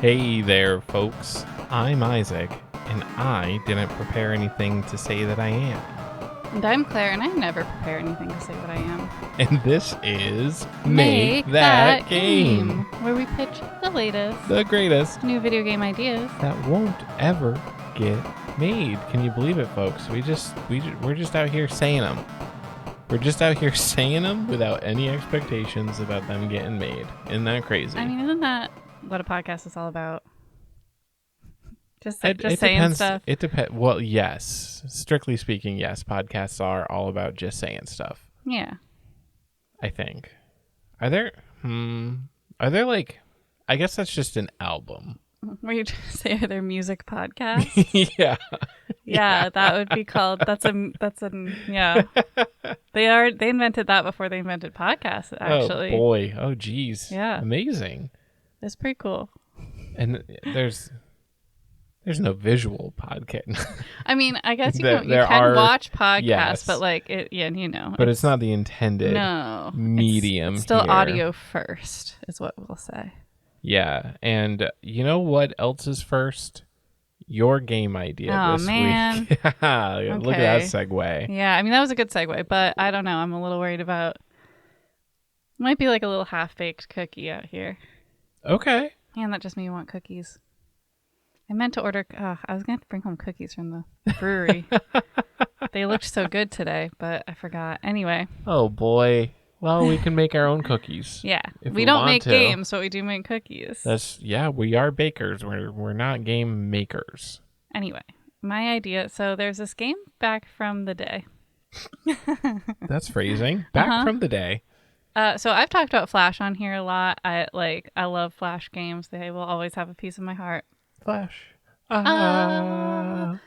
Hey there, folks. I'm Isaac, and I didn't prepare anything to say that I am. And I'm Claire, and I never prepare anything to say what I am. And this is Make That Game, where we pitch the latest, the greatest new video game ideas that won't ever get made. Can you believe it, folks? We're just out here saying them. We're just out here saying them without any expectations about them getting made. Isn't that crazy? I mean, isn't that what a podcast is all about? Just it saying depends, stuff. It depends. Well, yes. Strictly speaking, yes. Podcasts are all about just saying stuff. Yeah. I think. Are there like, I guess that's just an album. Were you trying to say are there music podcasts? Yeah. Yeah, that would be called. Yeah. They invented that before they invented podcasts, actually. Oh boy. Oh geez. Yeah. Amazing. It's pretty cool. And there's no visual podcast. I mean, I guess you can watch podcasts, yes, but like it, yeah, you know. But it's not the intended medium. It's still here. audio first, is what we'll say. Yeah, and you know what else is first? Your game idea this man. week. Look at that segue. Yeah, I mean, that was a good segue, but I don't know. I'm a little worried about... Might be like a little half-baked cookie out here. Okay. Man, that just made me want cookies. I meant to order... I was going to have to bring home cookies from the brewery. They looked so good today, but I forgot. Anyway. Oh, boy. Well, we can make our own cookies. Yeah. We don't make games, but we do make cookies. We are bakers. We're not game makers. Anyway, my idea. So there's this game back from the day. That's phrasing. Back from the day. So I've talked about Flash on here a lot. I love Flash games. They will always have a piece of my heart. Flash. I'm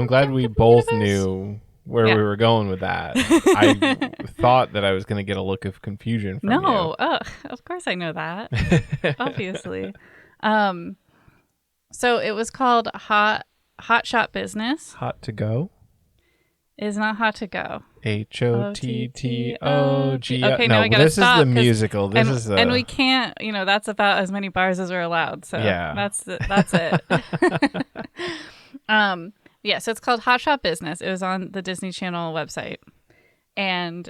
glad we both knew where we were going with that. I thought that I was going to get a look of confusion from you. No, of course I know that. Obviously. So it was called Hot Shot Business. Hot to go? Is not Hot to Go. HOTTOG. Okay, no, now I gotta this stop. Is the musical. And we can't. That's about as many bars as are allowed. So yeah, that's it. Yeah. So it's called Hot Shot Business. It was on the Disney Channel website, and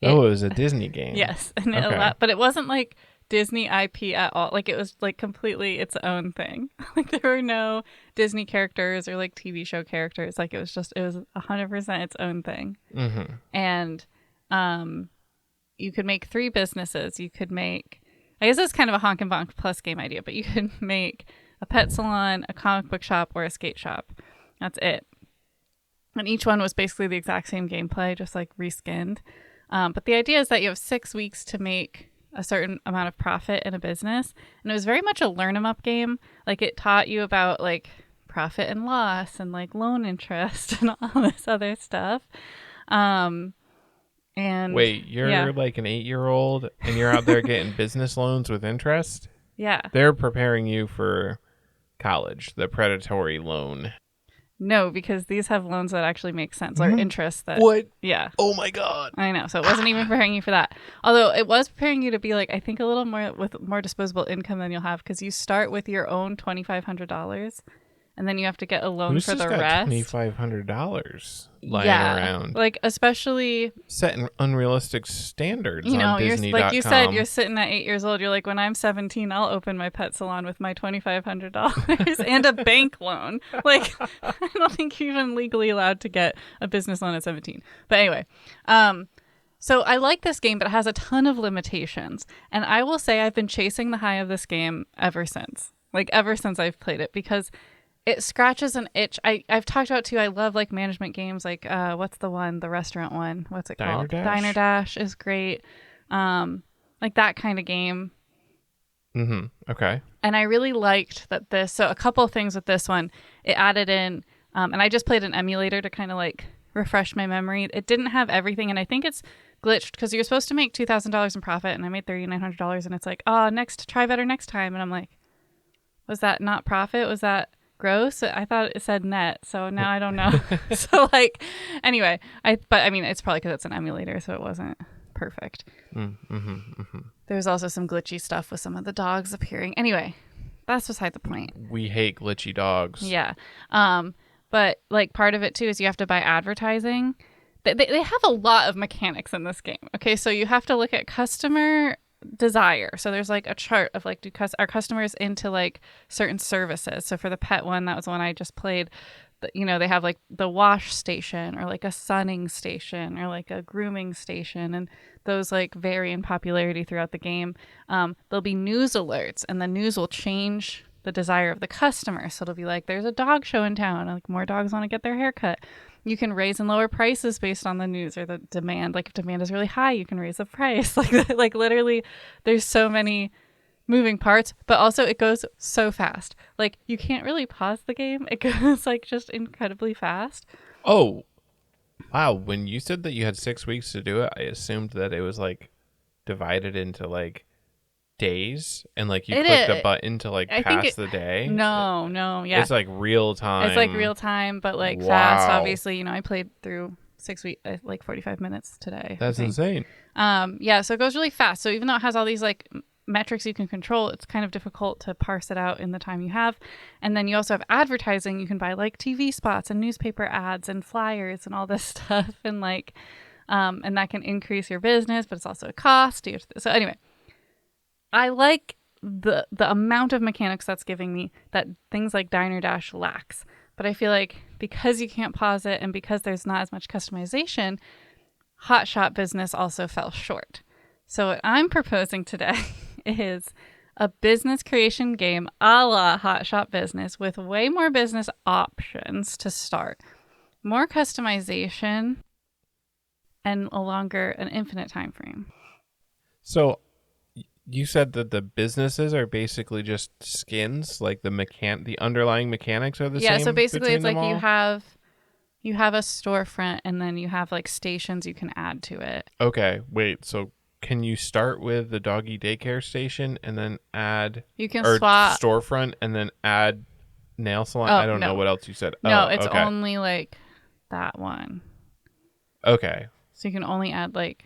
it was a Disney game. Yes, and but it wasn't like Disney IP at all. Like it was like completely its own thing. Like there were no Disney characters or like TV show characters. Like it was 100% its own thing. Mm-hmm. And you could make 3 businesses. You could make, I guess it's kind of a honk and bonk plus game idea, but you could make a pet salon, a comic book shop, or a skate shop. That's it. And each one was basically the exact same gameplay, just like reskinned. But the idea is that you have 6 weeks to make a certain amount of profit in a business. And it was very much a learn 'em up game. Like it taught you about like profit and loss and like loan interest and all this other stuff. And wait, you're like an 8-year-old and you're out there getting business loans with interest? Yeah. They're preparing you for college, the predatory loan. No, because these have loans that actually make sense, or interest that... What? Yeah. Oh my God. I know. So it wasn't even preparing you for that. Although it was preparing you to be like, I think a little more with more disposable income than you'll have, because you start with your own $2,500 and then you have to get a loan for the rest. $2,500 lying around. Like especially setting unrealistic standards on Disney.com. Like you said, you're sitting at 8 years old. You're like, when I'm 17, I'll open my pet salon with my $2,500 and a bank loan. Like, I don't think you're even legally allowed to get a business loan at 17. But anyway, so I like this game, but it has a ton of limitations. And I will say I've been chasing the high of this game ever since I've played it, because it scratches an itch. I've talked about too. I love like management games. Like what's the restaurant one? What's it called? Diner Dash is great. Like that kind of game. Mm-hmm. Okay. And I really liked that this. So a couple of things with this one, it added in, and I just played an emulator to kind of like refresh my memory. It didn't have everything, and I think it's glitched because you're supposed to make $2,000 in profit, and I made $3,900, and it's like, try better next time, and I'm like, was that not profit? Was that gross? I thought it said net, so now I don't know. So like, anyway, but it's probably because it's an emulator, so it wasn't perfect. There's also some glitchy stuff with some of the dogs appearing. Anyway, that's beside the point. We hate glitchy dogs. Yeah. But like part of it too is you have to buy advertising. They have a lot of mechanics in this game. Okay, so you have to look at customer desire. So there's like a chart of like, are customers into like certain services? So for the pet one, that was the one I just played. You know, they have like the wash station or like a sunning station or like a grooming station, and those like vary in popularity throughout the game. There'll be news alerts, and the news will change the desire of the customer. So it'll be like, there's a dog show in town, like more dogs want to get their hair cut. You can raise and lower prices based on the news or the demand. Like if demand is really high, you can raise the price. Like literally, there's so many moving parts, but also it goes so fast. Like you can't really pause the game. It goes like just incredibly fast. Oh, wow. When you said that you had 6 weeks to do it, I assumed that it was like divided into like days and like you clicked a button to like pass the day. No. Yeah. It's like real time. It's like real time, but like fast. Obviously, you know, I played through 6 weeks, like 45 minutes today. That's insane. Yeah. So it goes really fast. So even though it has all these like metrics you can control, it's kind of difficult to parse it out in the time you have. And then you also have advertising. You can buy like TV spots and newspaper ads and flyers and all this stuff, and like and that can increase your business, but it's also a cost. So anyway, I like the amount of mechanics that's giving me that things like Diner Dash lacks. But I feel like because you can't pause it and because there's not as much customization, Hot Shot Business also fell short. So what I'm proposing today is a business creation game a la Hot Shot Business with way more business options to start, more customization, and an infinite time frame. So you said that the businesses are basically just skins, like the underlying mechanics are the same. Yeah, so basically it's like you have a storefront and then you have like stations you can add to it. Okay, wait, so can you start with the doggy daycare station and then add swap storefront and then add nail salon? I don't know what else you said. No, it's only like that one. Okay. So you can only add like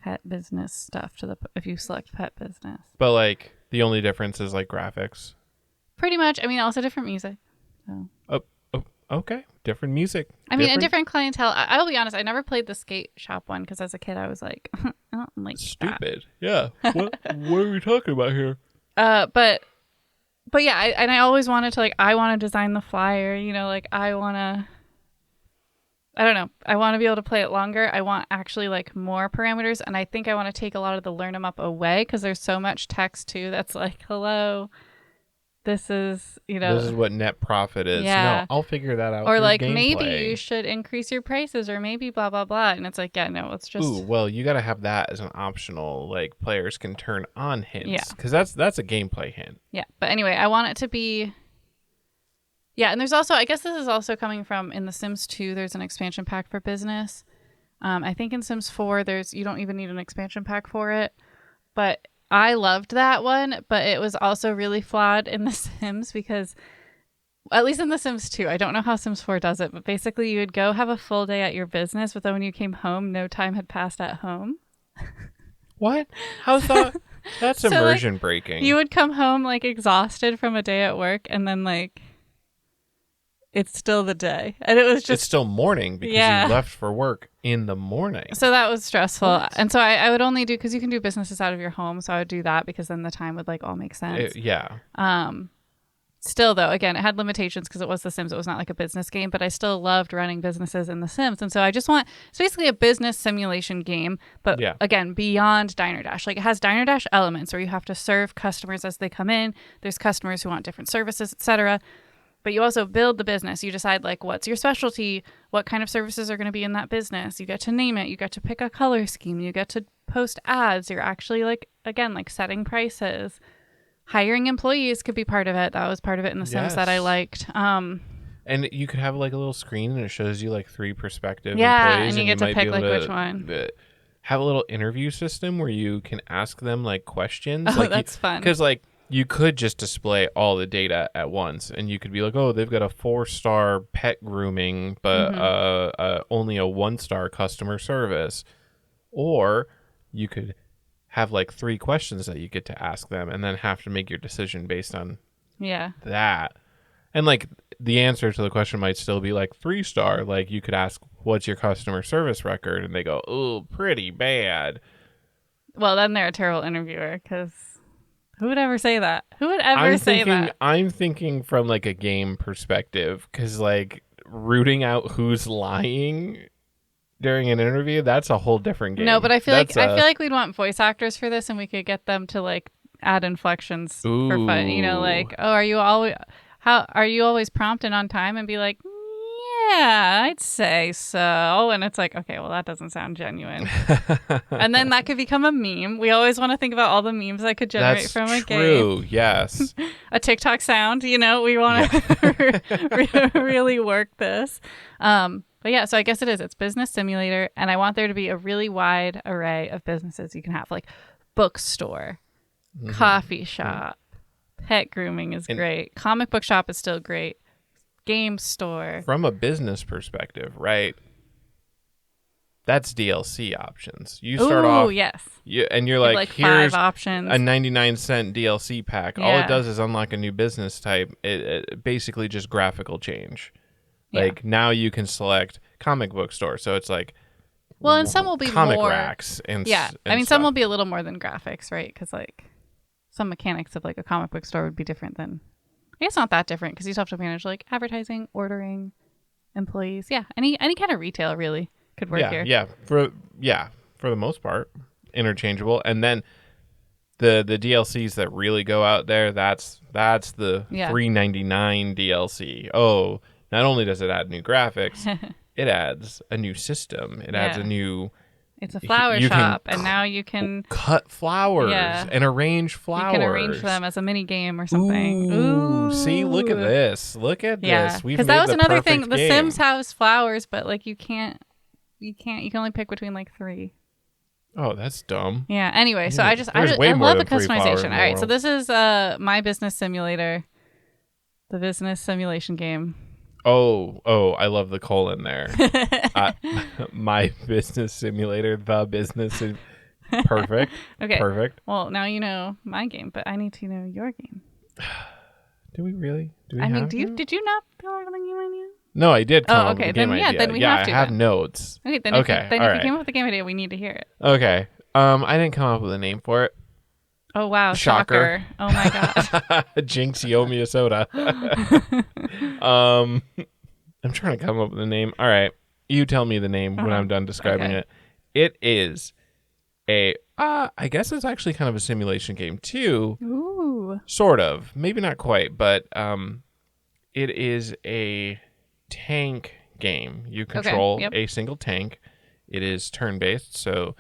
pet business stuff if you select pet business. But like the only difference is like graphics. Pretty much. I mean, also different music. So. Okay. Different music. I mean, a different clientele. I'll be honest. I never played the skate shop one because as a kid I was like, I don't like stupid. That. Yeah. What are we talking about here? But yeah, I always wanted to I want to design the flyer. You know, like I don't know. I want to be able to play it longer. I want actually like more parameters, and I think I want to take a lot of the learn them up away because there's so much text too. That's like, hello. This is, this is what net profit is. Yeah. No, I'll figure that out. Or like gameplay. Maybe you should increase your prices or maybe blah, blah, blah. And it's like, yeah, no, it's just. Ooh, well, you got to have that as an optional, like players can turn on hints. Yeah. Because that's a gameplay hint. Yeah. But anyway, I want it to be. Yeah. And there's also, I guess this is also coming from in The Sims 2, there's an expansion pack for business. I think in Sims 4, you don't even need an expansion pack for it. But I loved that one, but it was also really flawed in The Sims because, at least in The Sims 2, I don't know how Sims 4 does it, but basically you would go have a full day at your business, but then when you came home, no time had passed at home. What? How's that? That's immersion breaking. You would come home like exhausted from a day at work, and then like it's still the day, and it was just it's still morning because you left for work in the morning. So that was stressful. What? And so I would only do, because you can do businesses out of your home, so I would do that because then the time would like all make sense. Still though, again, it had limitations because it was The Sims. It was not like a business game, but I still loved running businesses in The Sims. And so I just it's basically a business simulation game, but again, beyond Diner Dash. Like it has Diner Dash elements where you have to serve customers as they come in. There's customers who want different services, etc. But you also build the business. You decide like what's your specialty, what kind of services are going to be in that business. You get to name it. You get to pick a color scheme. You get to post ads. You're actually like, again, like setting prices. Hiring employees could be part of it. That was part of it in The Sims that I liked. And you could have like a little screen and it shows you like 3 prospective employees. Yeah, and you get to pick like which one. Have a little interview system where you can ask them like questions. Oh, like that's fun. Because like you could just display all the data at once and you could be like, oh, they've got a 4-star pet grooming, but only a 1-star customer service. Or you could have like 3 questions that you get to ask them and then have to make your decision based on Yeah. that. And like the answer to the question might still be like 3-star. Like you could ask, what's your customer service record? And they go, oh, pretty bad. Well, then they're a terrible interviewer because who would ever say that? Who would ever say that? I'm thinking from like a game perspective, because like rooting out who's lying during an interview, that's a whole different game. No, but I feel like we'd want voice actors for this, and we could get them to like add inflections for fun. You know, like, oh, are you always prompt and on time? And be like, yeah, I'd say so. And it's like, okay, well, that doesn't sound genuine. And then that could become a meme. We always want to think about all the memes that could generate from a game. True, yes. A TikTok sound, you know, we want to really work this. But yeah, so I guess it's business simulator, and I want there to be a really wide array of businesses you can have, like bookstore, coffee shop, pet grooming is great, comic book shop is still great, game store. From a business perspective, right? That's DLC options. You start off, yes, and you're like here's 5 options, a 99-cent DLC pack. Yeah. All it does is unlock a new business type. It basically just graphical change. Like now you can select comic book store. So it's like, well, and some will be comic more racks and I mean, stuff. some will be a little more than graphics, right? Because like some mechanics of like a comic book store would be different than. I guess not that different because you still have to manage like advertising, ordering, employees. Yeah, any kind of retail really could work here. Yeah, for the most part, interchangeable. And then the DLCs that really go out there, that's the $3.99 DLC. Oh, not only does it add new graphics, it adds a new system. It adds a new. It's a flower shop, and now you can cut flowers and arrange flowers. You can arrange them as a mini game or something. Ooh, see, look at this. Look at this. Because that was another thing. The Sims has flowers, but like you can only pick between like 3. Oh, that's dumb. Yeah. Anyway, so I love the customization. All right, so this is my business simulator, the business simulation game. Oh, I love the colon there. My business simulator, the business. Perfect. Okay. Perfect. Well, now you know my game, but I need to know your game. Do we really? Did you not come up with a game idea? No, I did come up with a game idea. idea. Then we have to. I have notes. Okay, then if you came up with a game idea, we need to hear it. Okay. I didn't come up with a name for it. Oh, wow. Shocker. Oh, my God. Jinx, you owe me a soda. I'm trying to come up with a name. All right. You tell me the name when I'm done describing it. It is I guess it's actually kind of a simulation game, too. Ooh. Sort of. Maybe not quite, but it is a tank game. You control a single tank. It is turn-based, so,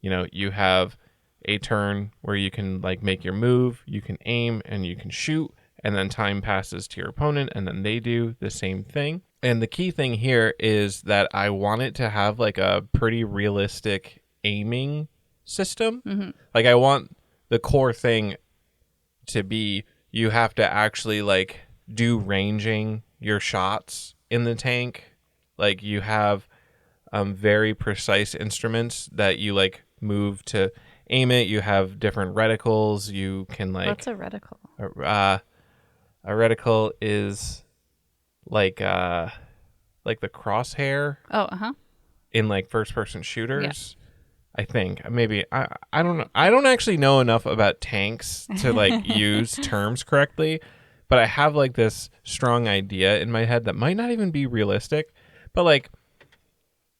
you have a turn where you can like make your move, you can aim, and you can shoot, and then time passes to your opponent, and then they do the same thing. And the key thing here is that I want it to have like a pretty realistic aiming system. Mm-hmm. Like I want the core thing to be you have to actually like do ranging your shots in the tank. Like you have very precise instruments that you like move to aim it. You have different reticles. You can like. What's a reticle? A reticle is like the crosshair. Oh, in like first person shooters. Yeah. I think maybe I don't know. I don't actually know enough about tanks to like use terms correctly, but I have like this strong idea in my head that might not even be realistic, but like.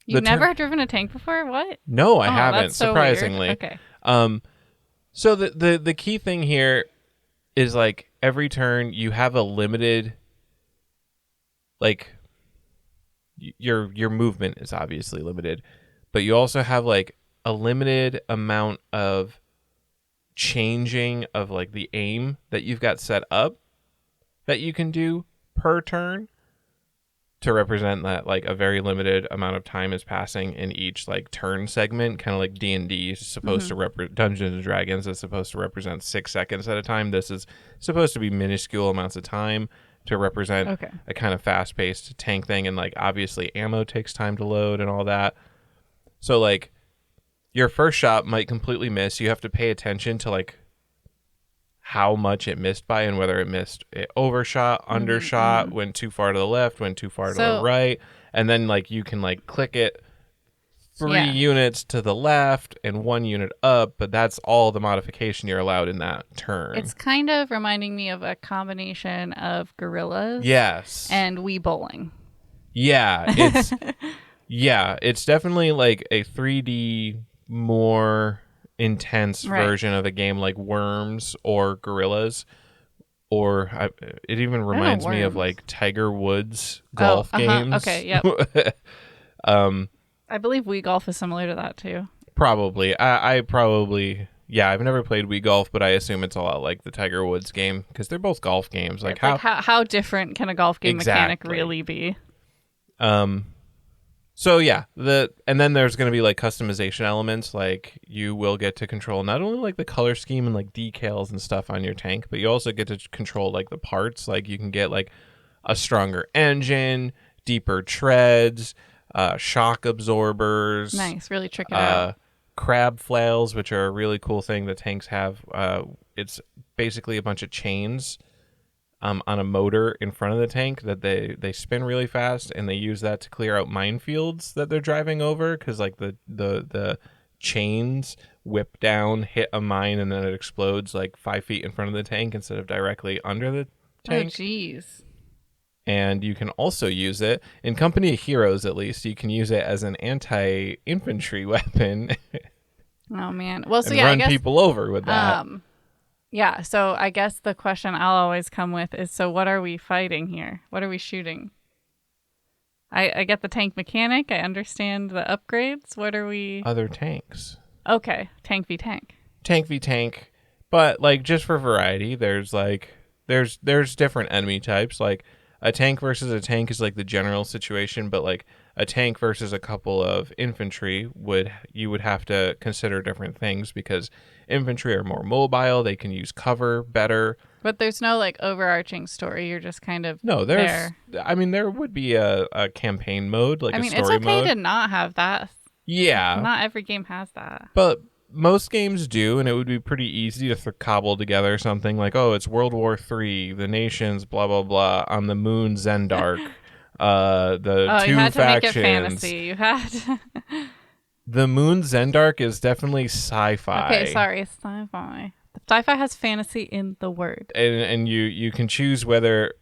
You've never driven a tank before? What? No, I haven't. That's so surprisingly. Weird. Okay. So the key thing here is like every turn you have a limited, like your movement is obviously limited, but you also have like a limited amount of changing of like the aim that you've got set up that you can do per turn. To represent that like a very limited amount of time is passing in each like turn segment, kind of like D&D is supposed to Dungeons and Dragons is supposed to represent 6 seconds at a time. This is supposed to be minuscule amounts of time to represent a kind of fast-paced tank thing, and like obviously ammo takes time to load and all that. So like your first shot might completely miss. You have to pay attention to like how much it missed by and whether it overshot, undershot, went too far to the left, went too far to the right. And then like you can like click it 3 units to the left and 1 unit up, but that's all the modification you're allowed in that turn. It's kind of reminding me of a combination of Gorillas and Wii Bowling. Yeah, it's definitely like a 3D more intense version of a game like Worms or Gorillas, or it even reminds me of like Tiger Woods golf games. Okay, yep. I believe Wii Golf is similar to that too. Probably. I probably, I've never played Wii Golf, but I assume it's a lot like the Tiger Woods game because they're both golf games. Like how different can a golf game mechanic really be? So yeah, and then there's going to be like customization elements, like you will get to control not only like the color scheme and like decals and stuff on your tank, but you also get to control like the parts. Like you can get like a stronger engine, deeper treads, shock absorbers. Nice, really trick it out. Crab flails, which are a really cool thing that tanks have. It's basically a bunch of chains on a motor in front of the tank that they spin really fast, and they use that to clear out minefields that they're driving over, because like the chains whip down, hit a mine, and then it explodes like 5 feet in front of the tank instead of directly under the tank. Oh, jeez. And you can also use it, in Company of Heroes at least, you can use it as an anti-infantry weapon. Oh, man. Well, so and yeah, run people over with that. Yeah, so I guess the question I'll always come with is, so what are we fighting here? What are we shooting? I get the tank mechanic. I understand the upgrades. What are we... Other tanks. Okay, tank v tank. Tank v tank. But, like, just for variety, there's different enemy types. Like, a tank versus a tank is, like, the general situation, but, like, a tank versus a couple of infantry you would have to consider different things, because infantry are more mobile, they can use cover better. But there's no like overarching story. You're just kind of there would be a campaign mode, like a story mode. It's okay to not have that. Yeah. Not every game has that. But most games do, and it would be pretty easy to cobble together something like, oh, it's World War III, the nations, blah, blah, blah, on the moon Zendark. You had to make it fantasy. You had to... The moon Zendark is definitely sci-fi. Okay, sorry, it's sci-fi. Sci-fi has fantasy in the word. And you can choose whether...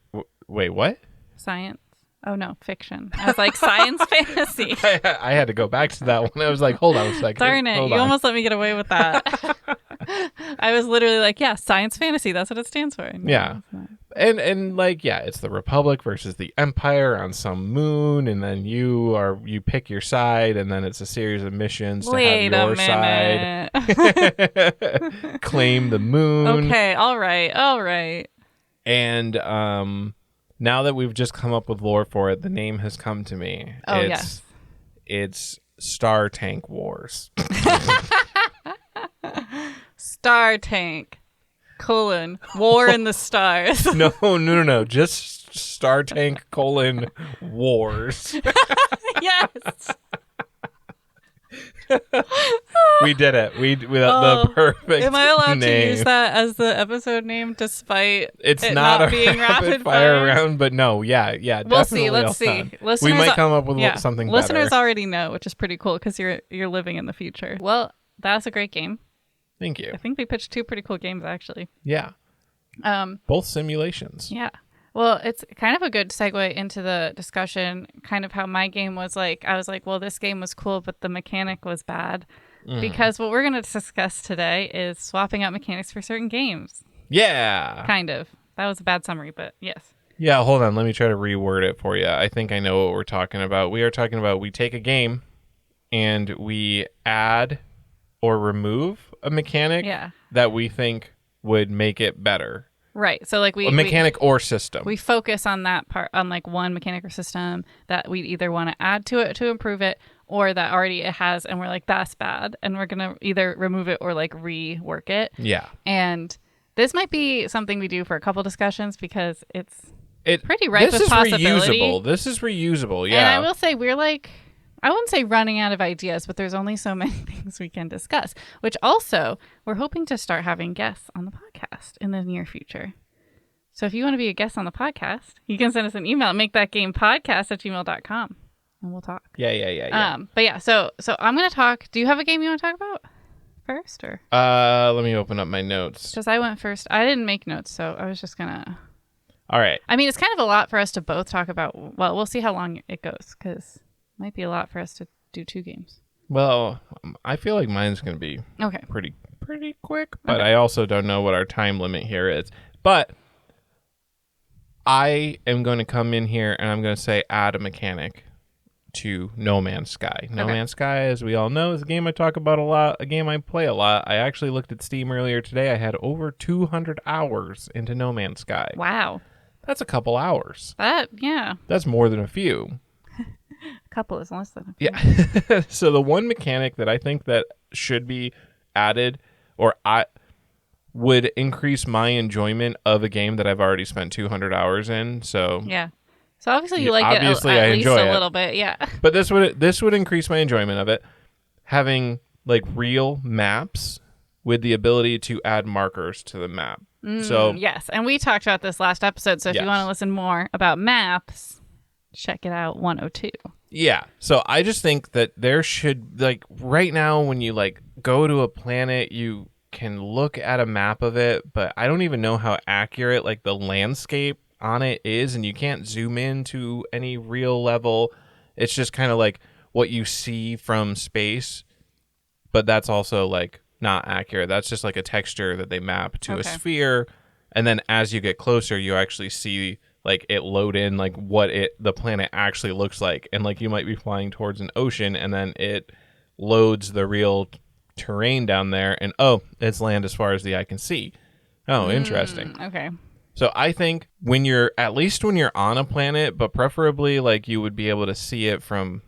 Wait, what? Science. Oh, no, fiction. I was like, science fantasy. I had to go back to that one. I was like, hold on a second. Darn it, you almost let me get away with that. I was literally like, yeah, science fantasy. That's what it stands for. No, yeah. And like, yeah, it's the Republic versus the Empire on some moon, and then you pick your side, and then it's a series of missions to have your side. Claim the moon. Okay, all right. And now that we've just come up with lore for it, the name has come to me. Oh, yes. It's Star Tank Wars. Star Tank, War in the Stars. No. Just Star Tank, Wars. Yes. We did it. We the perfect. Am I allowed name. to use that as the episode name, despite it's it not not a being rapid fire round? But no, yeah. We'll see. Let's see. We might come up with something. Listeners better. already know, which is pretty cool because you're living in the future. Well, that's a great game. Thank you. I think we pitched 2 pretty cool games, actually. Yeah. Both simulations. Yeah. Well, it's kind of a good segue into the discussion, kind of how my game was like. I was like, well, this game was cool, but the mechanic was bad. Because what we're going to discuss today is swapping out mechanics for certain games. Yeah. Kind of. That was a bad summary, but yes. Yeah, hold on. Let me try to reword it for you. I think I know what we're talking about. We are talking about we take a game and we add or remove a mechanic that we think would make it better. Right. So like a mechanic or system. We focus on that part, on like one mechanic or system that we either want to add to it to improve it, or that already it has, and we're like, that's bad, and we're going to either remove it or like rework it. Yeah. And this might be something we do for a couple discussions because it's pretty ripe with possibility. This is reusable, yeah. And I will say we're like I wouldn't say running out of ideas, but there's only so many things we can discuss, which also we're hoping to start having guests on the podcast in the near future. So if you want to be a guest on the podcast, you can send us an email at makeThatGamePodcast@gmail.com and we'll talk. Yeah. But yeah, so I'm going to talk. Do you have a game you want to talk about first or? Let me open up my notes. Because I went first. I didn't make notes, so I was just going to. All right. I mean, it's kind of a lot for us to both talk about. Well, we'll see how long it goes because it might be a lot for us to do 2 games. Well, I feel like mine's going to be okay. pretty quick, but I also don't know what our time limit here is. But I am going to come in here and I'm going to say add a mechanic to No Man's Sky. No Man's Sky, as we all know, is a game I talk about a lot, a game I play a lot. I actually looked at Steam earlier today. I had over 200 hours into No Man's Sky. Wow. That's a couple hours. Yeah. That's more than a few. A couple is less than a few. Yeah. So the one mechanic that I think that should be added, or I would increase my enjoyment of a game that I've already spent 200 hours in. So yeah. So obviously you like obviously it at I least enjoy a it. little bit, yeah. But this would increase my enjoyment of it. Having like real maps with the ability to add markers to the map. So yes, and we talked about this last episode. So if you want to listen more about maps, check it out 102. Yeah. So I just think that there should, like, right now when you like go to a planet, you can look at a map of it, but I don't even know how accurate like the landscape on it is, and you can't zoom in to any real level. It's just kind of like what you see from space, but that's also like not accurate. That's just like a texture that they map to a sphere, and then as you get closer you actually see like it load in like what the planet actually looks like, and like you might be flying towards an ocean and then it loads the real terrain down there, and it's land as far as the eye can see. Interesting. Okay. So I think when you're on a planet, but preferably like you would be able to see it from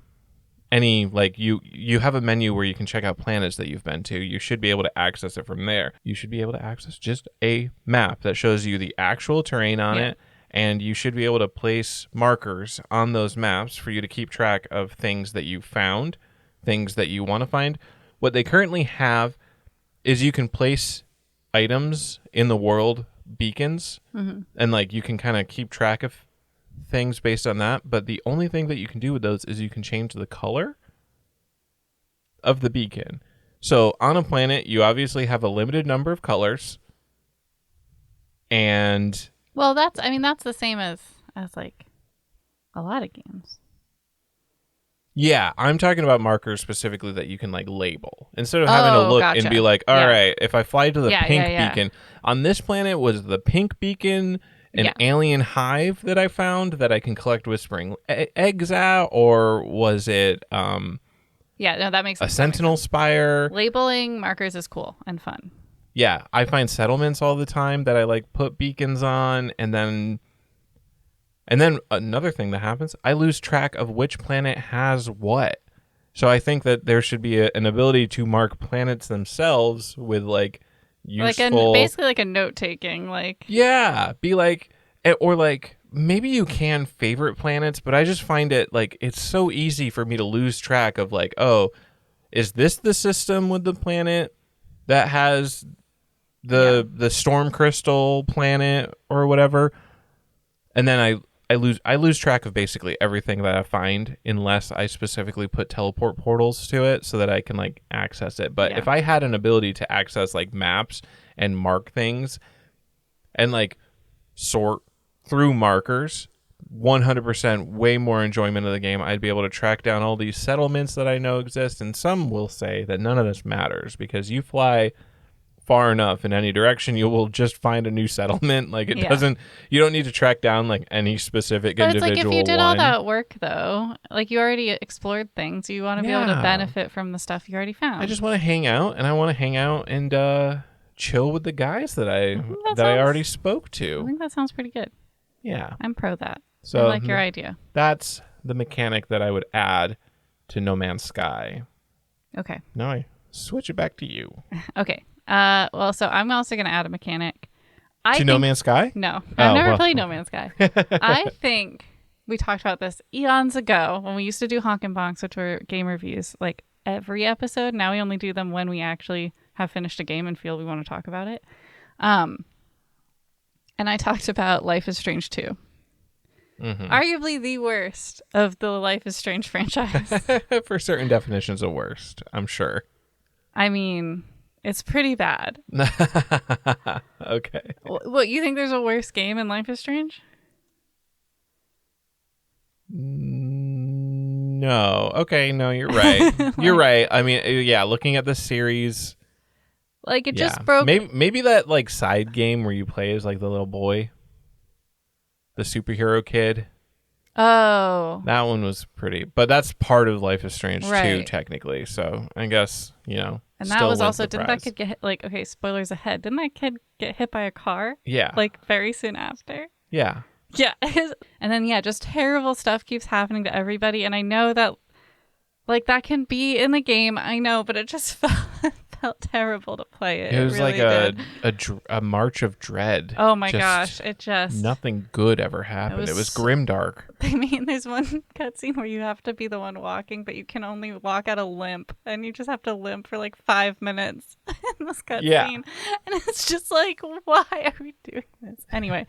any, like you have a menu where you can check out planets that you've been to. You should be able to access it from there. You should be able to access just a map that shows you the actual terrain on it, and you should be able to place markers on those maps for you to keep track of things that you found, things that you want to find. What they currently have is you can place items in the world beacons, and like you can kind of keep track of things based on that, but the only thing that you can do with those is you can change the color of the beacon. So on a planet you obviously have a limited number of colors, and well, that's the same as like a lot of games. Yeah, I'm talking about markers specifically that you can like label instead of having to look and be like, all right, if I fly to the pink beacon on this planet, was the pink beacon an alien hive that I found that I can collect whispering eggs at, or was it that makes a sentinel spire? Labeling markers is cool and fun. Yeah, I find settlements all the time that I like put beacons on, and then another thing that happens, I lose track of which planet has what. So I think that there should be an ability to mark planets themselves with like useful, basically like a note taking, like be like, or like maybe you can favorite planets, but I just find it like it's so easy for me to lose track of like, is this the system with the planet that has the storm crystal planet or whatever, and then I lose track of basically everything that I find unless I specifically put teleport portals to it so that I can like access it. But if I had an ability to access like maps and mark things and like sort through markers, 100% way more enjoyment of the game. I'd be able to track down all these settlements that I know exist, and some will say that none of this matters because you fly far enough in any direction, you will just find a new settlement. Like it doesn't, you don't need to track down like any specific individual one. But it's like if you did all that work though, like you already explored things, you want to be able to benefit from the stuff you already found. I just want to hang out, and I want to hang out and chill with the guys that I already spoke to. I think that sounds pretty good. Yeah. I'm pro that. So I like your idea. That's the mechanic that I would add to No Man's Sky. Okay. Now I switch it back to you. Okay. Well, so I'm also going to add a mechanic. No Man's Sky? No. I've never played No Man's Sky. I think we talked about this eons ago when we used to do Honk and Bonks, which were game reviews, like every episode. Now we only do them when we actually have finished a game and feel we want to talk about it. And I talked about Life is Strange 2. Arguably the worst of the Life is Strange franchise. For certain definitions of worst, I'm sure. I mean, it's pretty bad. Okay. What, you think there's a worse game in Life is Strange? No. Okay, no, you're right. You're right. I mean, yeah, looking at the series, like it just broke. Maybe that like side game where you play as like the little boy, the superhero kid. Oh. That one was pretty, but that's part of Life is Strange right. 2 technically. So I guess, you know. And that was also, didn't that kid get hit, like, okay, spoilers ahead. Didn't that kid get hit by a car? Yeah. Like very soon after? Yeah. Yeah. And then, yeah, just terrible stuff keeps happening to everybody. And I know that, like, that can be in the game. I know, but it just felt terrible to play it. It was really like a march of dread. Oh my gosh. It just. Nothing good ever happened. It was grimdark. I mean, there's one cutscene where you have to be the one walking, but you can only walk at a limp. And you just have to limp for like 5 minutes in this cutscene. Yeah. And it's just like, why are we doing this? Anyway.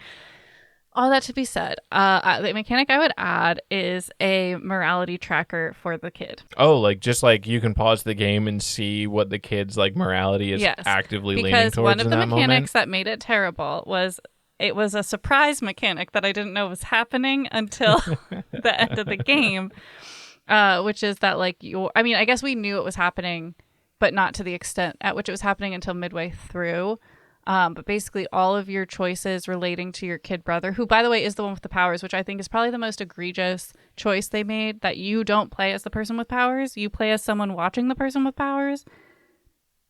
All that to be said, the mechanic I would add is a morality tracker for the kid. Oh, like just like you can pause the game and see what the kid's like morality is actively leaning towards in that moment. Because one of the mechanics that made it terrible was it was a surprise mechanic that I didn't know was happening until the end of the game, which is that like I guess we knew it was happening, but not to the extent at which it was happening until midway through. But basically all of your choices relating to your kid brother, who, by the way, is the one with the powers, which I think is probably the most egregious choice they made, that you don't play as the person with powers. You play as someone watching the person with powers.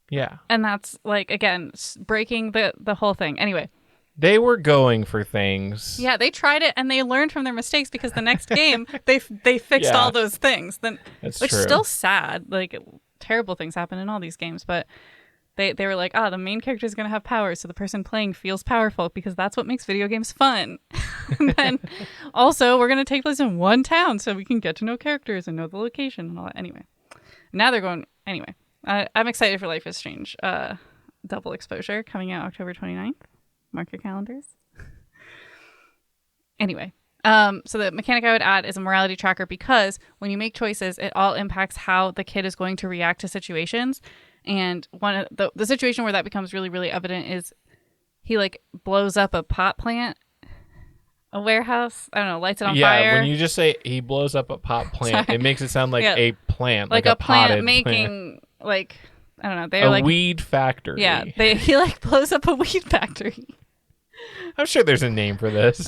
Yeah. And that's, like, again, breaking the whole thing. Anyway. They were going for things. Yeah, they tried it, and they learned from their mistakes because the next game, they fixed all those things. That's which true. is still sad. Like, terrible things happen in all these games, but... They were like, the main character is going to have powers, so the person playing feels powerful because that's what makes video games fun. And then also, we're going to take place in one town so we can get to know characters and know the location and all that. Anyway, now they're going... Anyway, I'm excited for Life is Strange. Double Exposure coming out October 29th. Mark your calendars. Anyway, so the mechanic I would add is a morality tracker because when you make choices, it all impacts how the kid is going to react to situations. And one of the situation where that becomes really, really evident is he like blows up a pot plant, a warehouse. I don't know, lights it on fire. Yeah, when you just say he blows up a pot plant, it makes it sound like a plant, like a plant making like I don't know. They're like weed factory. Yeah, he like blows up a weed factory. I'm sure there's a name for this.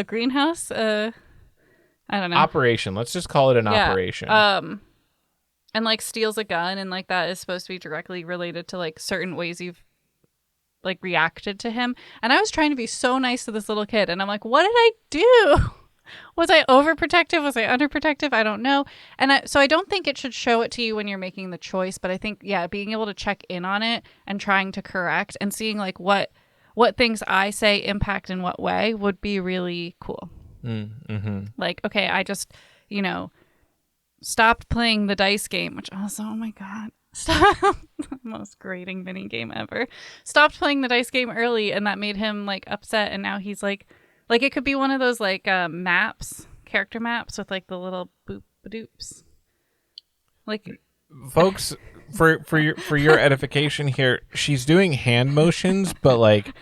Greenhouse. I don't know. Operation. Let's just call it an operation. And like steals a gun, and like that is supposed to be directly related to like certain ways you've like reacted to him. And I was trying to be so nice to this little kid, and I'm like, what did I do? Was I overprotective? Was I underprotective? I don't know. And so I don't think it should show it to you when you're making the choice, but I think being able to check in on it and trying to correct and seeing like what things I say impact in what way would be really cool. Mm-hmm. Like, okay, I just, stopped playing the dice game, which also, oh my God, stop. Most grating mini game ever. Stopped playing the dice game early, and that made him like upset. And now he's like it could be one of those like maps, character maps with like the little boop-a-doops. Like, folks, for your edification here, she's doing hand motions, but like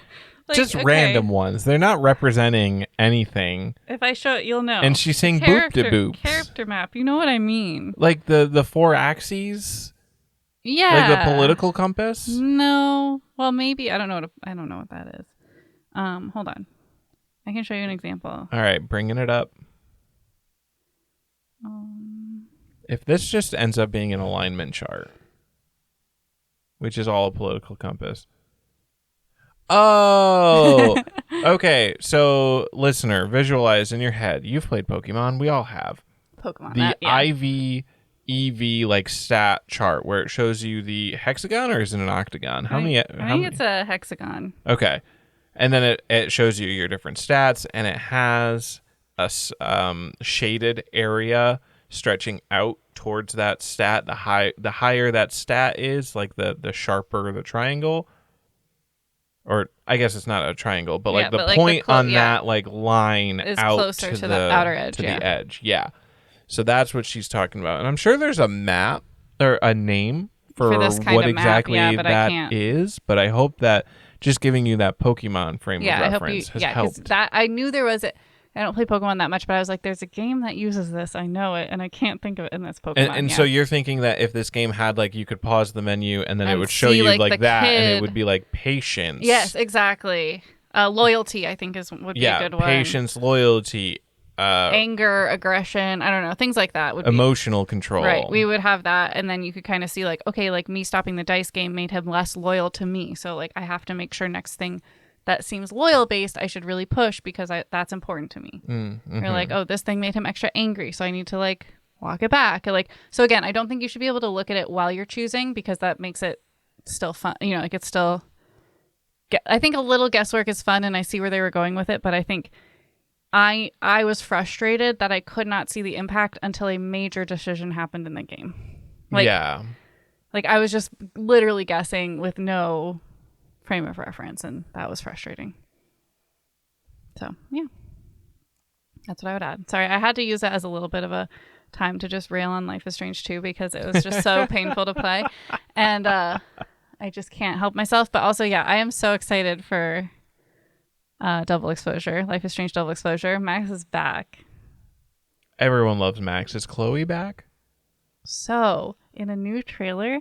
just random ones. They're not representing anything. If I show it, you'll know. And she's saying boop to boop. Character map. You know what I mean? Like the 4 axes? Yeah. Like the political compass? No. Well, maybe. I don't know what that is. Hold on. I can show you an example. All right, bringing it up. If this just ends up being an alignment chart, which is all a political compass. Oh, okay. So, listener, visualize in your head. You've played Pokemon. We all have. Pokemon. The IV, EV, like stat chart where it shows you the hexagon, or is it an octagon? I think it's a hexagon. Okay. And then it shows you your different stats, and it has shaded area stretching out towards that stat. The higher that stat is, like the sharper the triangle. Or I guess it's not a triangle, but like the point on that like line is out closer to the outer edge, to the edge. Yeah. So that's what she's talking about. And I'm sure there's a map or a name for this kind what of exactly map, that is, but I hope that just giving you that Pokemon frame of reference has helped. That I knew there was I don't play Pokemon that much, but I was like, there's a game that uses this. I know it, and I can't think of it in this Pokemon. And so you're thinking that if this game had like you could pause the menu and then it would show you like that, and it would be like patience. Yes, exactly. Loyalty, I think, would be a good one. Patience, loyalty, anger, aggression. I don't know, things like that would be emotional control. Right, we would have that, and then you could kind of see like, okay, like me stopping the dice game made him less loyal to me. So like I have to make sure next thing that seems loyal based, I should really push because that's important to me. Mm-hmm. Or like, oh, this thing made him extra angry, so I need to like walk it back. Or like, so again, I don't think you should be able to look at it while you're choosing because that makes it still fun. You know, like it's still. I think a little guesswork is fun, and I see where they were going with it. But I think I was frustrated that I could not see the impact until a major decision happened in the game. Like I was just literally guessing with no frame of reference, and that was frustrating. So yeah, that's what I would add. Sorry, I had to use that as a little bit of a time to just rail on Life is Strange 2 because it was just so painful to play, and I just can't help myself. But also, yeah, I am so excited for Double Exposure, Life is Strange Double Exposure. Max is back. Everyone loves Max. Is Chloe back? So in a new trailer,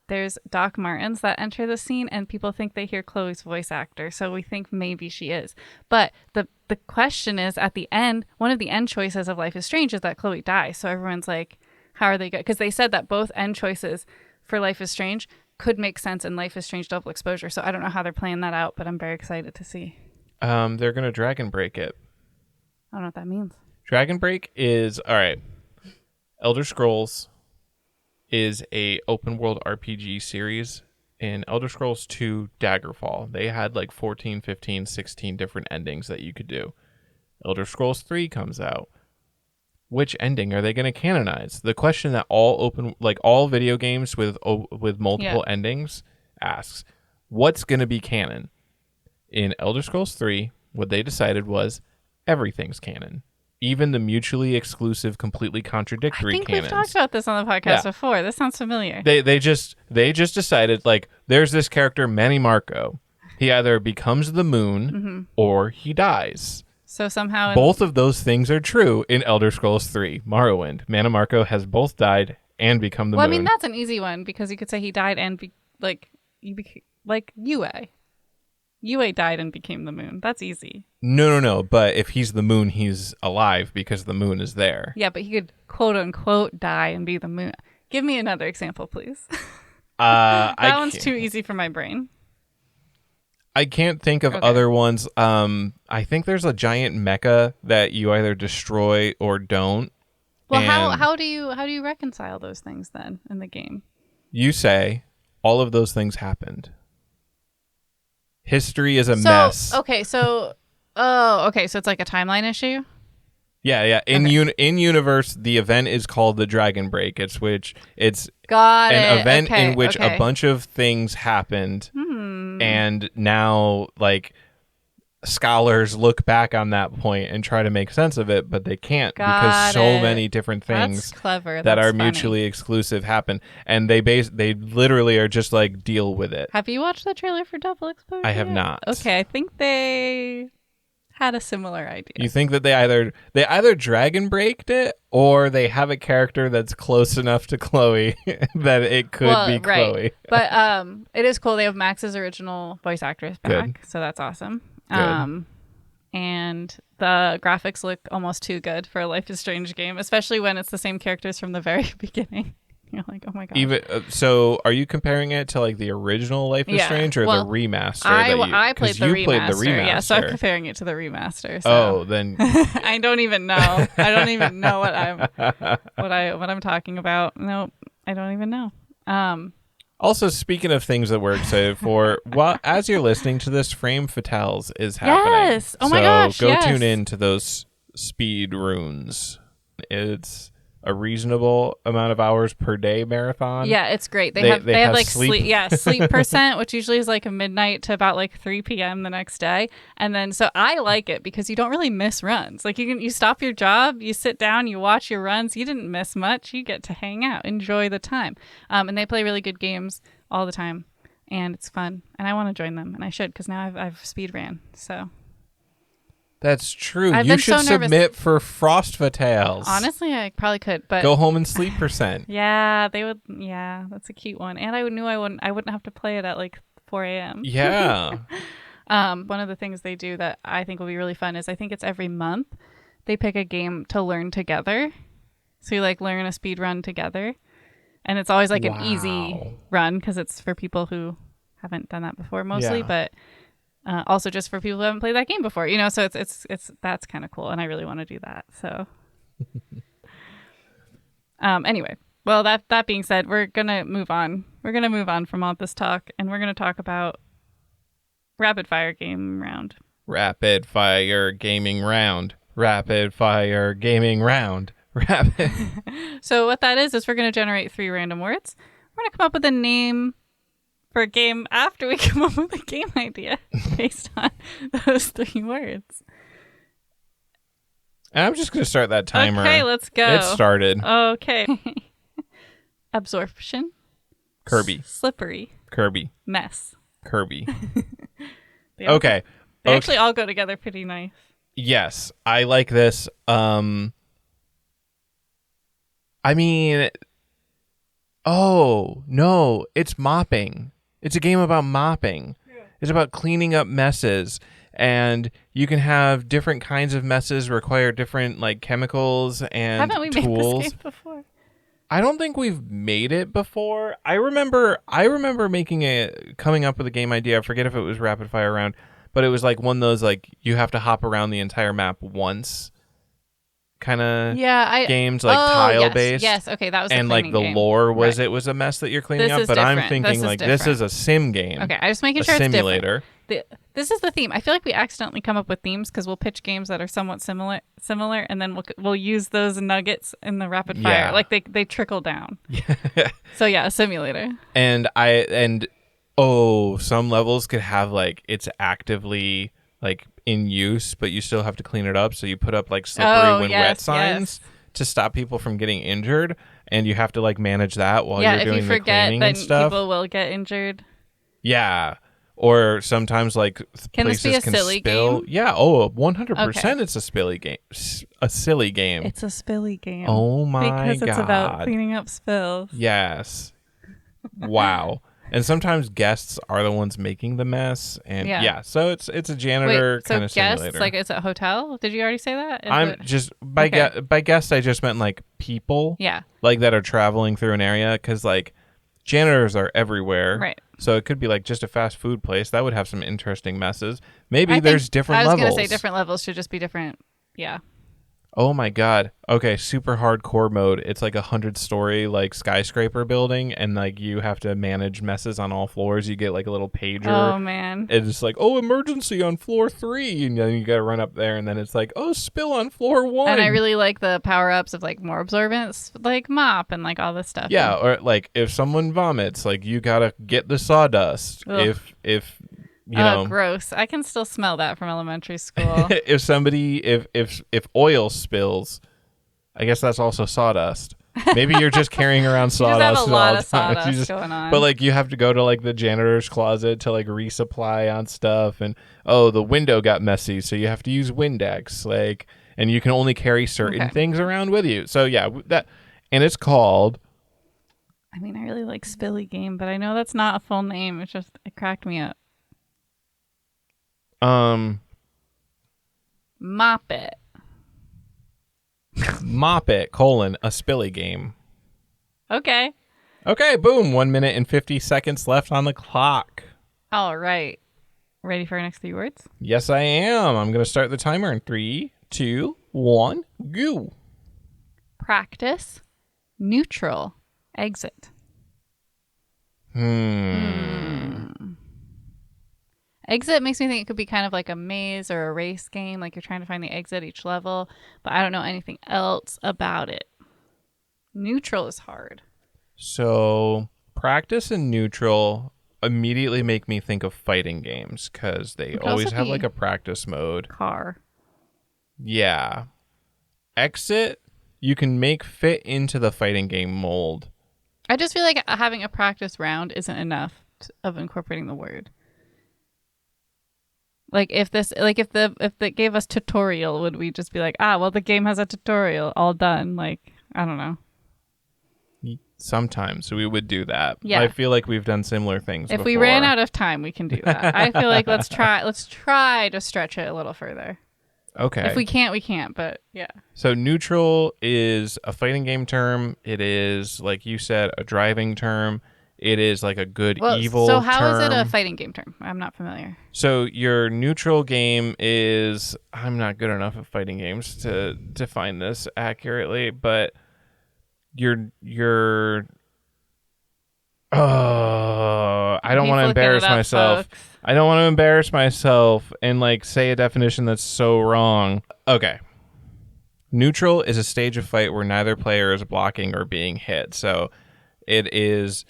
there's Doc Martens that enter the scene, and people think they hear Chloe's voice actor. So we think maybe she is. But the question is, at the end, one of the end choices of Life is Strange is that Chloe dies. So everyone's like, how are they going? Because they said that both end choices for Life is Strange could make sense in Life is Strange Double Exposure. So I don't know how they're playing that out, but I'm very excited to see. They're going to Dragon Break it. I don't know what that means. Dragon Break is, all right, Elder Scrolls is a open world RPG series. In Elder Scrolls 2 Daggerfall, they had like 14, 15, 16 different endings that you could do. Elder Scrolls 3 comes out. Which ending are they going to canonize? The question that all video games with multiple endings asks, what's going to be canon? In Elder Scrolls 3, what they decided was everything's canon. Even the mutually exclusive, completely contradictory canons. I think we've talked about this on the podcast before. This sounds familiar. They just decided, like, there's this character, Manny Marco. He either becomes the moon or he dies. So somehow... both of those things are true in Elder Scrolls 3. Morrowind. Manny Marco has both died and become the moon. Well, I mean, that's an easy one because you could say he died and Yue. Yue died and became the moon. That's easy. No. But if he's the moon, he's alive because the moon is there. Yeah, but he could quote unquote die and be the moon. Give me another example, please. That one's too easy for my brain. I can't think of other ones. I think there's a giant mecha that you either destroy or don't. Well, how do you reconcile those things then in the game? You say all of those things happened. History is a mess. Okay, so it's like a timeline issue? Yeah. In universe, the event is called the Dragon Break. It's an event in which a bunch of things happened, and now like scholars look back on that point and try to make sense of it, but they can't because so many different things that are mutually exclusive happen, and they literally are just like deal with it. Have you watched the trailer for Double Exposure? I have not. Okay, I think they had a similar idea. You think that they either Dragon Breaked it or they have a character that's close enough to Chloe that it could be Chloe. Right. But it is cool. They have Max's original voice actress back, so that's awesome. And the graphics look almost too good for a Life is Strange game, especially when it's the same characters from the very beginning. You're like, oh my god. Even so, are you comparing it to like the original Life is Strange or the remaster? I played the remaster. Yeah, so I'm comparing it to the remaster. So. Oh, then I don't even know. I don't even know what I'm talking about. Nope, I don't even know. Also, speaking of things that we're excited for, well, as you're listening to this, Frame Fatales is happening. Yes. Oh my gosh. So go yes. tune in to those speed runes. It's a reasonable amount of hours per day marathon. Yeah, it's great. They have like sleep. Yeah, sleep percent, which usually is like a midnight to about like 3 p.m. the next day. And then so I like it because you don't really miss runs. Like you stop your job, you sit down, you watch your runs. You didn't miss much. You get to hang out, enjoy the time. And they play really good games all the time, and it's fun. And I want to join them, and I should because now I've speed ran. So. That's true. I've You been should so nervous. submit for Frost Fatales. Honestly, I probably could, but Go home and sleep percent. yeah, they would. Yeah, that's a cute one, and I knew I wouldn't have to play it at like 4 a.m. Yeah. One of the things they do that I think will be really fun is I think it's every month they pick a game to learn together. So you like learn a speed run together, and it's always like an easy run because it's for people who haven't done that before mostly, Yeah. but. Also just for people who haven't played that game before, so it's that's kind of cool, and I really want to do that. So, anyway, well that being said, we're gonna move on. We're gonna move on from all this talk, and we're gonna talk about rapid fire game round. Rapid fire gaming round. Rapid fire gaming round. Rapid. So what that is we're gonna generate 3 random words. We're gonna come up with a name for a game after we come up with a game idea based on those 3 words. And I'm just going to start that timer. Okay, let's go. It started. Okay. Absorption. Kirby. Slippery. Kirby. Mess. Kirby. They Okay. actually all go together pretty nice. Yes, I like this. I mean, oh, no, it's mopping. It's a game about mopping. Yeah. It's about cleaning up messes. And you can have different kinds of messes require different like chemicals and Haven't we tools. made this game before? I don't think we've made it before. I remember coming up with a game idea. I forget if it was Rapid Fire Round, but it was like one of those like you have to hop around the entire map once kind of games, like tile based. Yes, okay, that was and the like the game. lore was right. It was a mess that you're cleaning this up, is but different. I'm thinking this is a sim game. Okay, I'm just making sure simulator. It's different. This is the theme. I feel like we accidentally come up with themes because we'll pitch games that are somewhat similar, and then we'll use those nuggets in the rapid fire. Yeah. Like they trickle down. So yeah, a simulator. And some levels could have like it's actively like in use, but you still have to clean it up. So you put up like slippery when wet signs to stop people from getting injured, and you have to like manage that while you're doing the cleaning and stuff. People will get injured. Yeah. Or sometimes like places this be a can silly spill. game? Yeah. Oh, 100%. Okay. It's a Spilly game. A silly game. It's a Spilly game. Oh my god. Because it's about cleaning up spills. Yes. Wow. And sometimes guests are the ones making the mess, and so it's a janitor kind of simulator. Guests, like it's a hotel. Did you already say that? By guests I just meant like people. Yeah. Like that are traveling through an area, because like janitors are everywhere. Right. So it could be like just a fast food place that would have some interesting messes. Maybe there's different levels. I was gonna say different levels should just be different. Yeah. Oh my god. Okay, super hardcore mode. It's like 100-story like skyscraper building, and like you have to manage messes on all floors. You get like a little pager. Oh man. It's like, oh, emergency on floor 3, and then you gotta run up there, and then it's like, oh, spill on floor 1. And I really like the power-ups of like more absorbance, like mop and like all this stuff. Yeah, or like if someone vomits, like you gotta get the sawdust. Ugh. If you know, gross. I can still smell that from elementary school. if oil spills, I guess that's also sawdust. Maybe you're just carrying around sawdust have a lot of time. sawdust going on. But like you have to go to like the janitor's closet to like resupply on stuff, and the window got messy, so you have to use Windex, like, and you can only carry certain things around with you. So yeah, and it's called. I mean, I really like Spilly Game, but I know that's not a full name. It cracked me up. Mop It. Mop It, a Spilly Game. Okay, boom. 1 minute and 50 seconds left on the clock. All right. Ready for our next 3 words? Yes, I am. I'm going to start the timer in 3, 2, 1, go. Practice, neutral, exit. Exit makes me think it could be kind of like a maze or a race game, like you're trying to find the exit each level, but I don't know anything else about it. Neutral is hard. So practice and neutral immediately make me think of fighting games because they always have like a practice mode. Car. Yeah. Exit, you can make fit into the fighting game mold. I just feel like having a practice round isn't enough of incorporating the word. Like if they gave us tutorial, would we just be like, well, the game has a tutorial, all done? Like, I don't know. Sometimes we would do that. Yeah. I feel like we've done similar things If before. we ran out of time, we can do that. I feel like let's try to stretch it a little further. Okay. If we can't, we can't, but yeah. So neutral is a fighting game term. It is, like you said, a driving term. It is like a good evil term. So how is it a fighting game term? I'm not familiar. So your neutral game is, I'm not good enough at fighting games to define this accurately, but I don't want to embarrass myself. Folks. I don't want to embarrass myself and like say a definition that's so wrong. Okay. Neutral is a stage of fight where neither player is blocking or being hit. So it is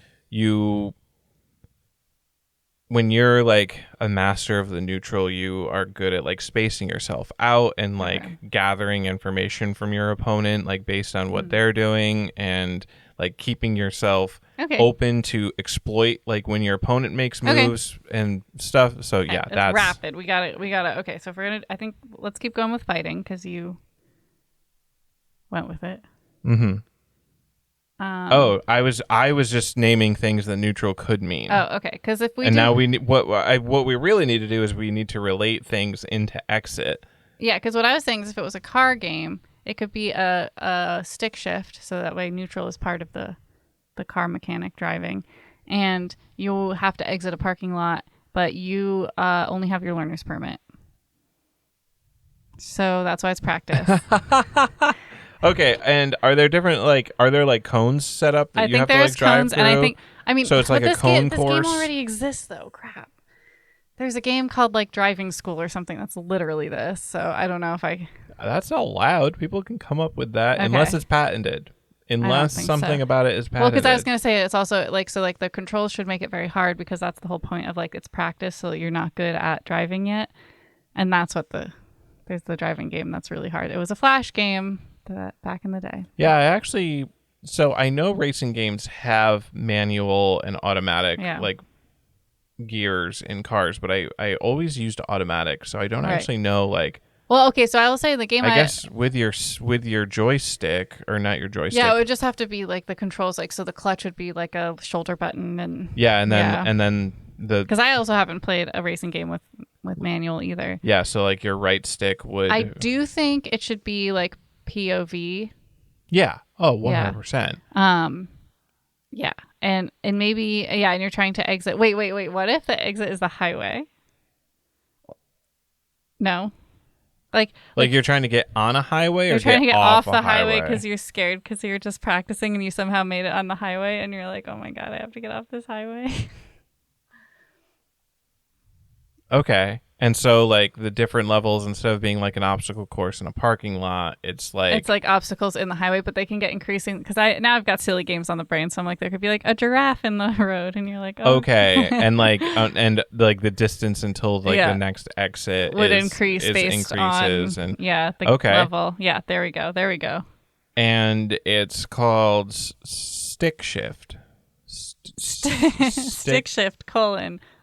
when you're like a master of the neutral, you are good at like spacing yourself out and like gathering information from your opponent, like based on what they're doing, and like keeping yourself open to exploit like when your opponent makes moves and stuff. So yeah, that's rapid. We got it. Okay, so if we're gonna, I think let's keep going with fighting because you went with it. Mm-hmm. I was just naming things that neutral could mean. Oh, okay. Because if we now we need what we really need to do is we need to relate things into exit. Yeah, because what I was saying is if it was a car game, it could be a stick shift, so that way neutral is part of the car mechanic driving, and you'll have to exit a parking lot, but you only have your learner's permit. So that's why it's practice. Okay, and are there cones set up that you have to like drive cones, through? And I mean, so it's like a cone course. This game already exists, though. Crap. There's a game called like Driving School or something that's literally this. So I don't know if I. That's allowed. People can come up with that unless it's patented. Unless something about it is patented. Well, because I was going to say it's also like the controls should make it very hard because that's the whole point of like it's practice, so you're not good at driving yet, and that's what there's the driving game that's really hard. It was a flash game. Back in the day. Yeah, so I know racing games have manual and automatic like gears in cars, but I always used automatic, so I don't actually know like. Well, okay, so I will say the game. I guess with your joystick, or not your joystick. Yeah, it would just have to be like the controls, like so the clutch would be like a shoulder button and. Yeah, and then the. Because I also haven't played a racing game with manual either. Yeah, so like your right stick would. I do think it should be like POV. Yeah. Oh, 100%. Yeah. And maybe and you're trying to exit. Wait. What if the exit is the highway? No. Like you're trying to get on a highway, or you're trying to get off the highway because you're scared because you're just practicing and you somehow made it on the highway and you're like, oh my god, I have to get off this highway. Okay. And so, like, the different levels, instead of being like an obstacle course in a parking lot, it's like obstacles in the highway, but they can get increasing because I've got silly games on the brain, so I'm like, there could be like a giraffe in the road, and you're like, oh. Okay, and like the distance until like the next exit would increase based increases on and the level. Yeah, there we go. And it's called stick shift. Stick shift :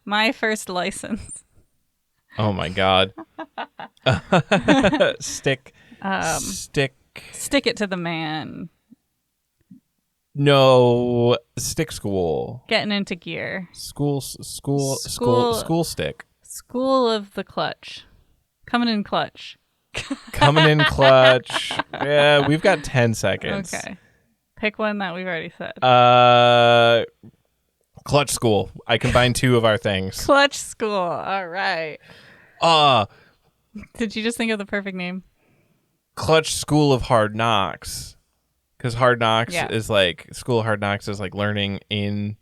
my first license. Oh my god. Stick it to the man. No, stick school. Getting into gear. School stick. School of the clutch. Coming in clutch. Yeah, we've got 10 seconds. Okay. Pick one that we've already said. Clutch school. I combined two of our things. Clutch school. All right. Did you just think of the perfect name? Clutch School of Hard Knocks. Because Hard Knocks is like, School of Hard Knocks is like learning in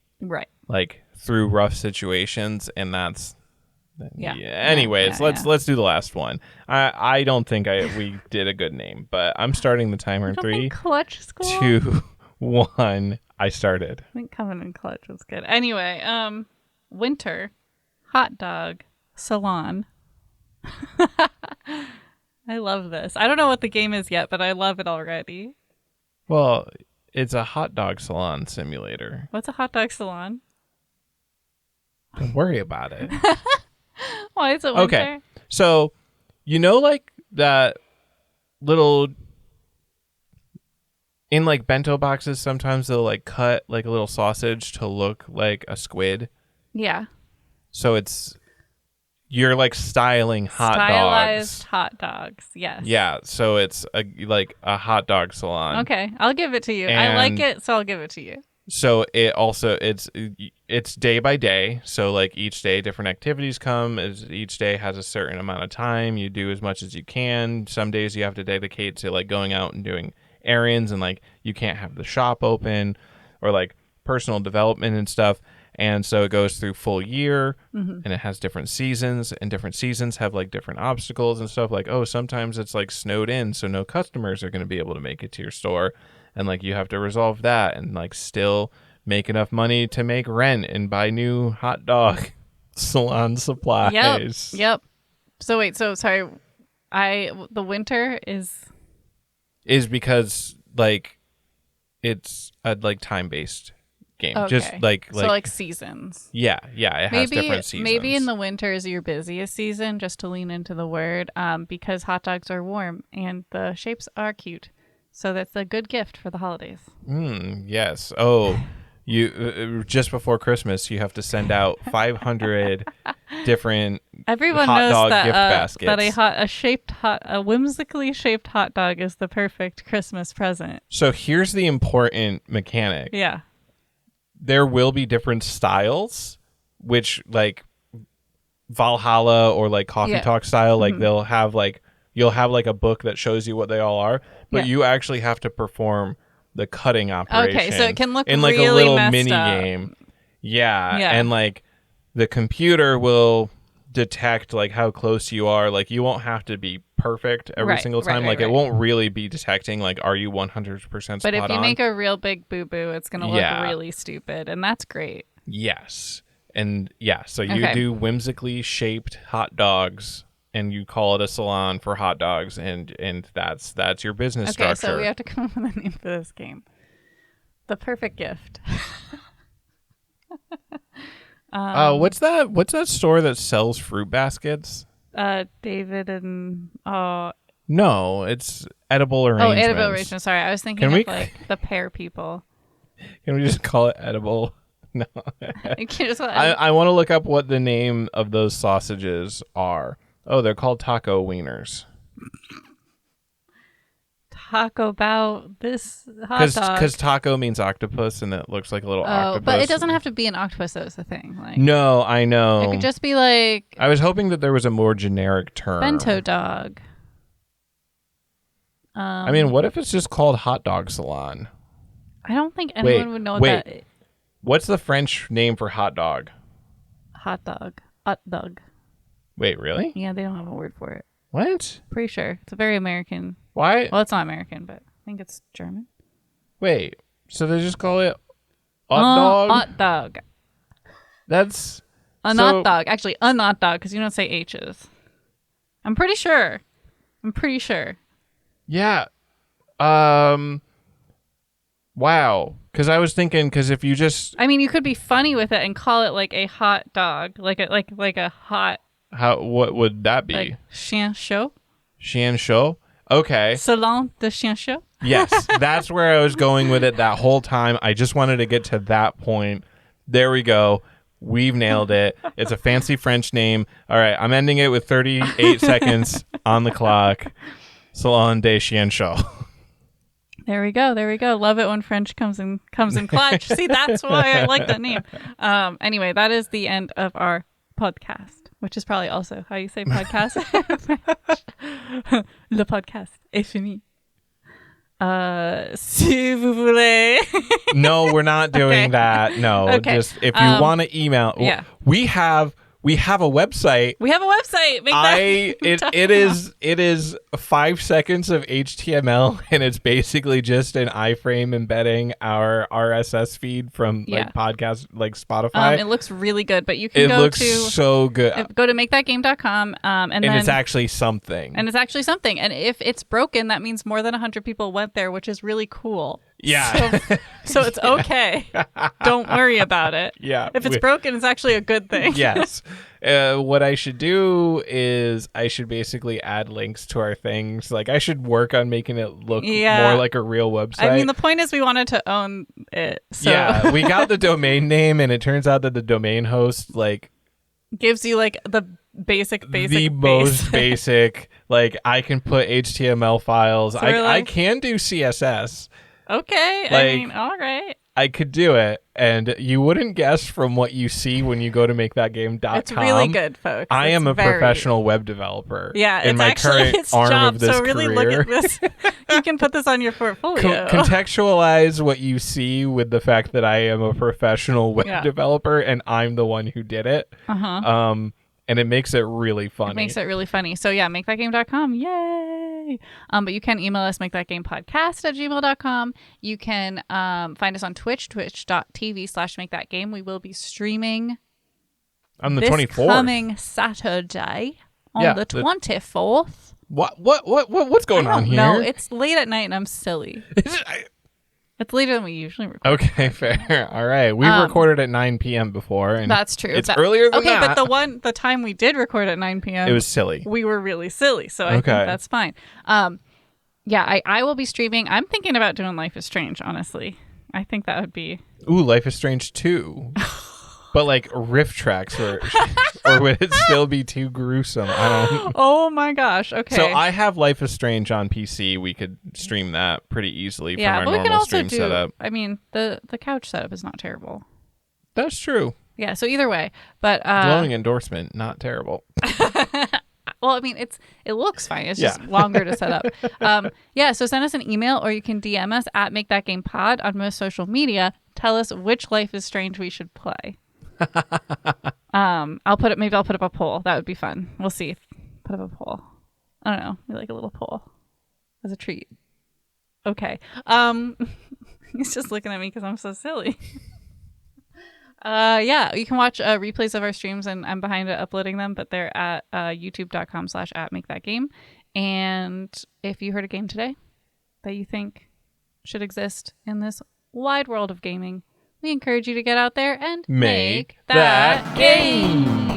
like through rough situations, and that's Yeah. Anyways, let's do the last one. I don't think we did a good name, but I'm starting the timer in I don't 3, think Clutch is cool. 2, 1. I started. I think Coming in Clutch was good. Anyway, winter, hot dog, salon. I love this. I don't know what the game is yet, but I love it already. Well, it's a hot dog salon simulator. What's a hot dog salon? Don't worry about it. Why is it winter? Okay. So, like that little in like bento boxes, sometimes they'll like cut like a little sausage to look like a squid. Yeah. So you're like styling Stylized hot dogs. Yes. Yeah. So it's like a hot dog salon. Okay. I'll give it to you. And I like it, so I'll give it to you. So it's day by day. So like each day different activities come. Each day has a certain amount of time. You do as much as you can. Some days you have to dedicate to like going out and doing errands, and like you can't have the shop open, or like personal development and stuff. And so it goes through full year, and it has different seasons, and different seasons have like different obstacles and stuff. Like, oh, sometimes it's like snowed in, so no customers are going to be able to make it to your store. And like you have to resolve that and like still make enough money to make rent and buy new hot dog salon supplies. Yep. So wait, sorry. The winter is because like it's a like time-based game. okay. Just like so like seasons. Yeah, it has different seasons. Maybe in the winter is your busiest season, just to lean into the word, because hot dogs are warm and the shapes are cute. So that's a good gift for the holidays. Yes. Oh, you just before Christmas, you have to send out 500 different Everyone hot knows dog that, gift baskets. That a whimsically shaped hot dog is the perfect Christmas present. So here's the important mechanic. Yeah. There will be different styles, which like Valhalla or like Coffee Talk style, like they'll have like you'll have like a book that shows you what they all are, but you actually have to perform the cutting operation. Okay, so it can look in like really a little messed mini up. game. Yeah, and like the computer will detect like how close you are. Like you won't have to be perfect every single time. It won't really be detecting like are you 100% spot on. But if you make a real big boo-boo, it's going to look really stupid, and that's great. Yes. And so you do whimsically shaped hot dogs, and you call it a salon for hot dogs, and that's your business structure. Okay, so we have to come up with a name for this game. The perfect gift. What's that store that sells fruit baskets? David and No, it's Edible Arrangements. Edible Arrangements. Sorry, I was thinking of like the pear people. Can we just call it Edible? No. You can't just call it I want to look up what the name of those sausages are. Oh, they're called taco wieners. Talk about this hot dog. Because taco means octopus, and it looks like a little octopus. But it doesn't have to be an octopus, though, is the thing. Like, no, I know. It could just be like... I was hoping that there was a more generic term. Bento dog. I mean, what if it's just called hot dog salon? I don't think anyone would know that. What's the French name for hot dog? Hot dog. Hot dog. Wait, really? Yeah, they don't have a word for it. What? Pretty sure. It's a very American... Why? Well, it's not American, but I think it's German. Wait, so they just call it hot dog? Hot dog. That's... A not dog. Actually, a not dog, because you don't say H's. I'm pretty sure. Yeah. Wow. Because I was thinking, because if you just... I mean, you could be funny with it and call it like a hot dog. Like a hot... What would that be? Like chien chaud? Chien chaud? Okay. Salon de chien chaud? Yes, that's where I was going with it that whole time. I just wanted to get to that point. There we go. We've nailed it. It's a fancy French name. All right, I'm ending it with 38 seconds on the clock. Salon de chien chaud. There we go. Love it when French comes in clutch. See, that's why I like that name. Anyway, that is the end of our podcast. Which is probably also how you say podcast. Le podcast est fini. Si vous voulez. No, we're not doing Okay. that. No, Okay. just if you want to email. Yeah. We have a website. We have a website. It is 5 seconds of HTML, and it's basically just an iframe embedding our RSS feed from like podcasts like Spotify. It looks really good, but you can It go looks to so good. go to makethatgame.com and then it's actually something. And it's actually something. And if it's broken, that means more than 100 people went there, which is really cool. Yeah. So it's okay. Don't worry about it. Yeah. If it's broken, it's actually a good thing. Yes. What I should do is I should basically add links to our things. Like I should work on making it look more like a real website. I mean, the point is we wanted to own it. So. Yeah, we got the domain name, and it turns out that the domain host like gives you like the basic most basic. Like I can put HTML files. So I can do CSS. Okay, Like, I mean, all right. I could do it, and you wouldn't guess from what you see when you go to makethatgame.com. It's really good, folks. I am a professional web developer. Yeah, in it's my actually current its arm job. of this So really career. look at this. You can put this on your portfolio. Contextualize what you see with the fact that I am a professional web developer, and I'm the one who did it. And it makes it really funny. So yeah, makethatgame.com. Yay! But you can email us, makethatgamepodcast@gmail.com. You can find us on Twitch, twitch.tv/makethatgame. We will be streaming on the this 24th. Coming Saturday on the 24th. What's going on here? No, it's late at night and I'm silly. It's later than we usually record. Okay, fair. All right. We recorded at 9 p.m. before. And that's true. It's earlier than that. Okay, but the time we did record at 9 p.m. It was silly. We were really silly, so I think that's fine. Yeah, I will be streaming. I'm thinking about doing Life is Strange, honestly. I think that would be... Ooh, Life is Strange 2. But like riff tracks, or would it still be too gruesome? I don't. Oh my gosh! Okay. So I have Life is Strange on PC. We could stream that pretty easily from our but we normal can also stream setup. I mean, the couch setup is not terrible. That's true. Yeah. So either way, but glowing endorsement, not terrible. Well, I mean, it looks fine. It's just longer to set up. So send us an email, or you can DM us at MakeThatGamePod on most social media. Tell us which Life is Strange we should play. I'll put up a poll. That would be fun. We'll see. Put up a poll. I don't know. We like a little poll as a treat. Okay. He's just looking at me because I'm so silly. You can watch replays of our streams, and I'm behind it uploading them, but they're at youtube.com/@makethatgame. And if you heard a game today that you think should exist in this wide world of gaming, we encourage you to get out there and make that game.